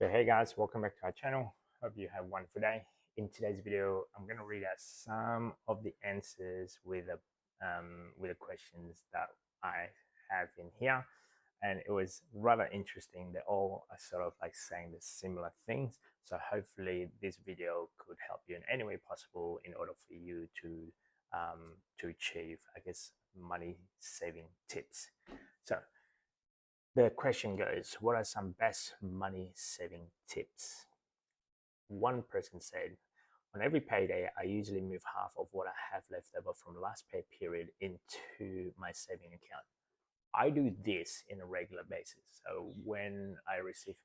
So hey guys, welcome back to our channel. Hope you have a wonderful day. In today's video, I'm going to read out some of the answers with the questions that I have in here, and it was rather interesting. They all are sort of like saying the similar things. So hopefully this video could help you in any way possible in order for you to achieve, I guess, money saving tips. So the question goes, what are some best money saving tips? One person said, on every payday, I usually move half of what I have left over from the last pay period into my saving account. I do this in a regular basis. So when I receive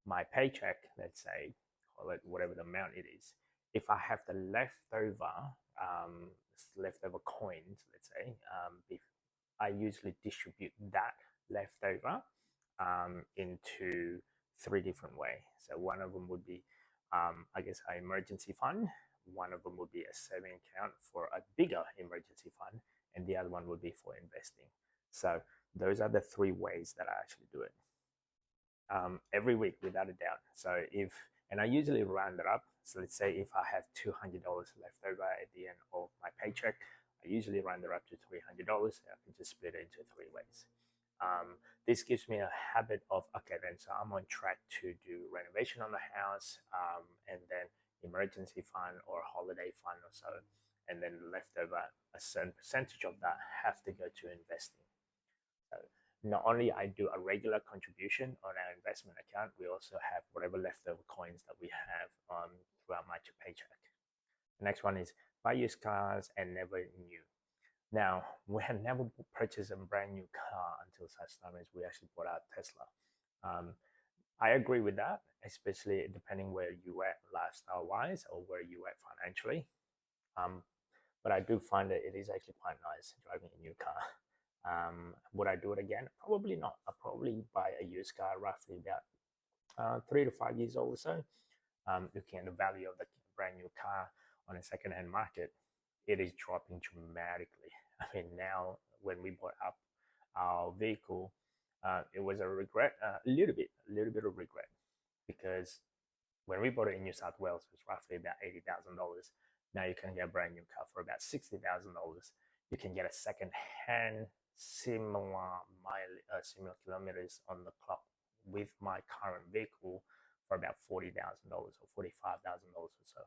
my paycheck, let's say, call it whatever the amount it is, if I have the um, leftover coins, let's say, if I usually distribute that leftover into three different ways. So one of them would be, I guess, an emergency fund. One of them would be a saving account for a bigger emergency fund, and the other one would be for investing. So those are the three ways that I actually do it every week, without a doubt. So and I usually round it up. So let's say if I have $200 left over at the end of my paycheck, I usually round it up to $300. I can just split it into three ways. This gives me a habit of, okay, then so I'm on track to do renovation on the house, and then emergency fund or holiday fund or so, and then leftover a certain percentage of that have to go to investing. So not only I do a regular contribution on our investment account, we also have whatever leftover coins that we have throughout my paycheck. The next one is buy used cars and never new. Now, we had never purchased a brand new car until such time as we actually bought our Tesla. Um, I agree with that, especially depending where you at lifestyle wise or where you at financially. Um, but I do find that it is actually quite nice driving a new car. Would I do it again? Probably not. I'll probably buy a used car roughly about 3 to 5 years old or so. Looking at the value of the brand new car on a second-hand market, it is dropping dramatically. I mean, now when we bought up our vehicle, it was a regret, a little bit of regret, because when we bought it in New South Wales, it was roughly about $80,000. Now you can get a brand new car for about $60,000. You can get a second-hand similar kilometers on the clock with my current vehicle for about $40,000 or $45,000 or so.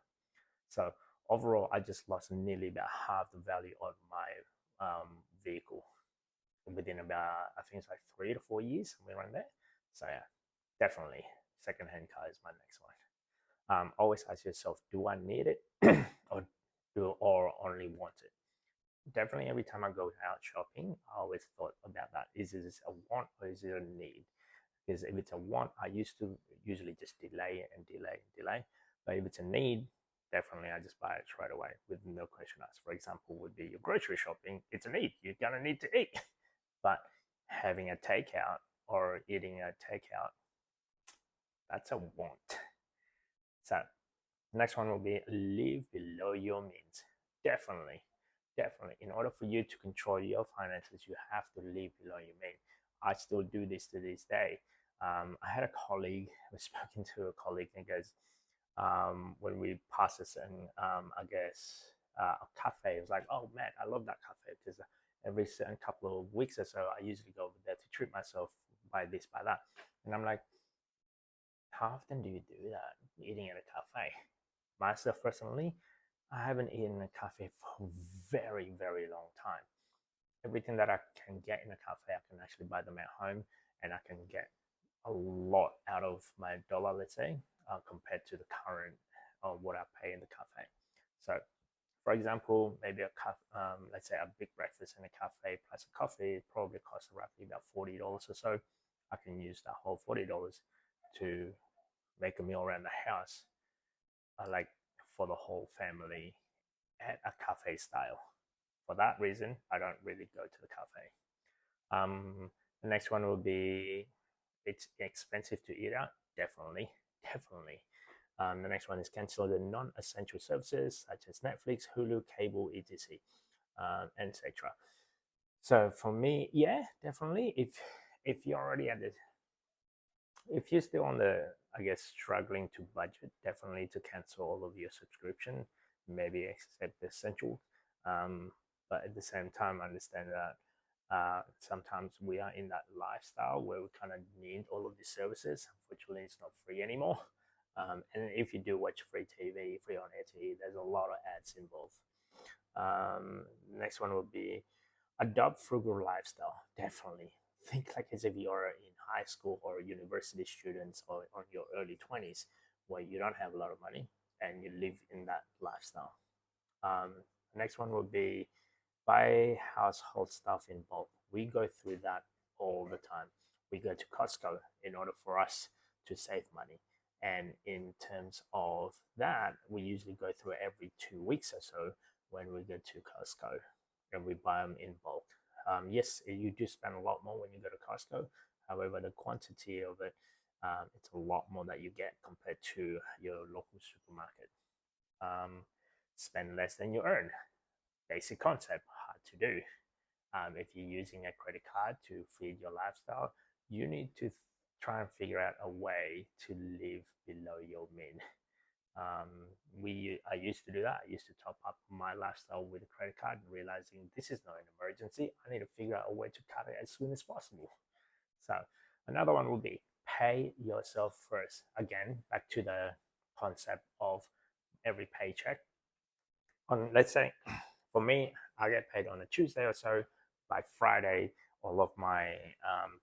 So overall, I just lost nearly about half the value of my vehicle within about, I think it's like 3 to 4 years, somewhere around there. So yeah, definitely second-hand car is my next one. Always ask yourself, do I need it or only want it? Definitely every time I go out shopping, I always thought about that. Is this a want or is it a need? Because if it's a want, I used to usually just delay and delay and delay. But if it's a need, definitely I just buy it straight away with no question asked. For example, would be your grocery shopping. It's a need. You're going to need to eat. But having a takeout or eating a takeout, that's a want. So next one will be live below your means. Definitely, definitely. In order for you to control your finances, you have to live below your means. I still do this to this day. I had a colleague, I was speaking to a colleague, and goes, when we passed a certain, I guess, a cafe, it was like, oh man, I love that cafe, because every certain couple of weeks or so, I usually go over there to treat myself, by this, by that. And I'm like, how often do you do that, eating at a cafe? Myself personally, I haven't eaten in a cafe for a very, very long time. Everything that I can get in a cafe, I can actually buy them at home, and I can get a lot out of my dollar, let's say, compared to the current what I pay in the cafe. So, for example, maybe let's say a big breakfast in a cafe plus a coffee probably costs roughly about $40 or so. I can use that whole $40 to make a meal around the house, like for the whole family at a cafe style. For that reason, I don't really go to the cafe. The next one will be, it's expensive to eat out. Definitely, definitely. The next one is cancel the non-essential services such as Netflix, Hulu, cable, etc., etc. So for me, yeah, definitely. If you're already at the If you're still on the, I guess, struggling to budget, definitely to cancel all of your subscription, maybe accept the essentials. But at the same time, understand that sometimes we are in that lifestyle where we kind of need all of these services. Unfortunately, it's not free anymore. And if you do watch free TV, free on air TV, there's a lot of ads involved. Next one would be adopt frugal lifestyle. Definitely think like as if you're in high school or university students or on your early 20s where you don't have a lot of money and you live in that lifestyle. Um, Next one would be buy household stuff in bulk. We go through that all the time. We go to Costco in order for us to save money. And in terms of that, we usually go through every 2 weeks or so when we go to Costco and we buy them in bulk. Yes, you do spend a lot more when you go to Costco. However, the quantity of it, it's a lot more that you get compared to your local supermarket. Um, Spend less than you earn. Basic concept, hard to do. If you're using a credit card to feed your lifestyle, you need to try and figure out a way to live below your mean. I used to do that. I used to top up my lifestyle with a credit card, realizing this is not an emergency. I need to figure out a way to cut it as soon as possible. So another one would be pay yourself first. Again, back to the concept of every paycheck. On, let's say, for me, I get paid on a Tuesday or so. By Friday, all of my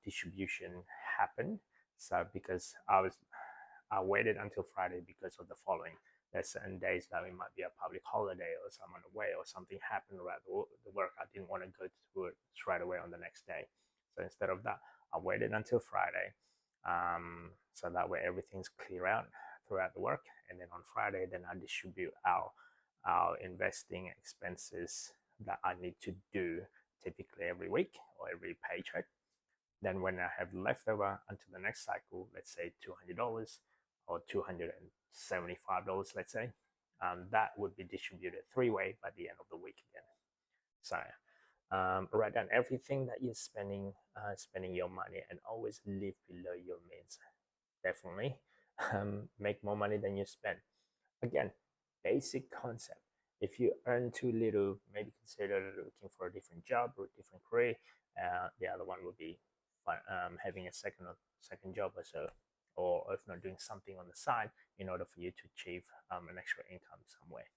distribution happened. So because I waited until Friday because of the following. There's certain days that it might be a public holiday or someone away or something happened around the work. I didn't want to go to it straight away on the next day. So instead of that, I waited until Friday. So that way everything's clear out throughout the work. And then on Friday, then I distribute our investing expenses that I need to do typically every week or every paycheck. Then when I have leftover until the next cycle, let's say $200 or $275, let's say, that would be distributed three-way by the end of the week again. So write down everything that you're spending your money, and always live below your means. Definitely make more money than you spend. Again, basic concept. If you earn too little, maybe consider looking for a different job or a different career. The other one would be having a second job or so, or if not, doing something on the side in order for you to achieve an extra income somewhere.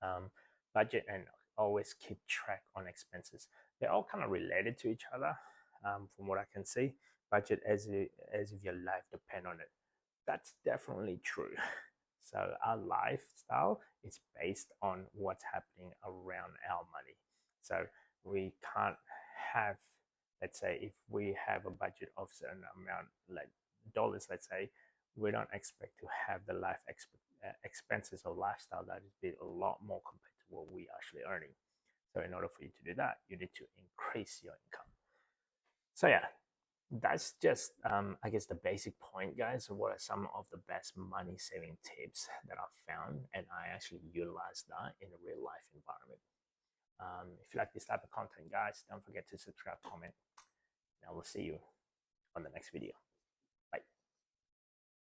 Um, Budget and always keep track on expenses. They're all kind of related to each other, from what I can see. Budget as if your life depend on it. That's definitely true. So our lifestyle is based on what's happening around our money. So we can't have, let's say, if we have a budget of certain amount, like dollars, let's say, we don't expect to have the expenses or lifestyle that is be a lot more compared to what we actually earning. So in order for you to do that, you need to increase your income. So yeah, that's just I guess the basic point, guys, of what are some of the best money saving tips that I've found, and I actually utilize that in a real life environment. If you like this type of content, guys, don't forget to subscribe, comment, and I will see you on the next video.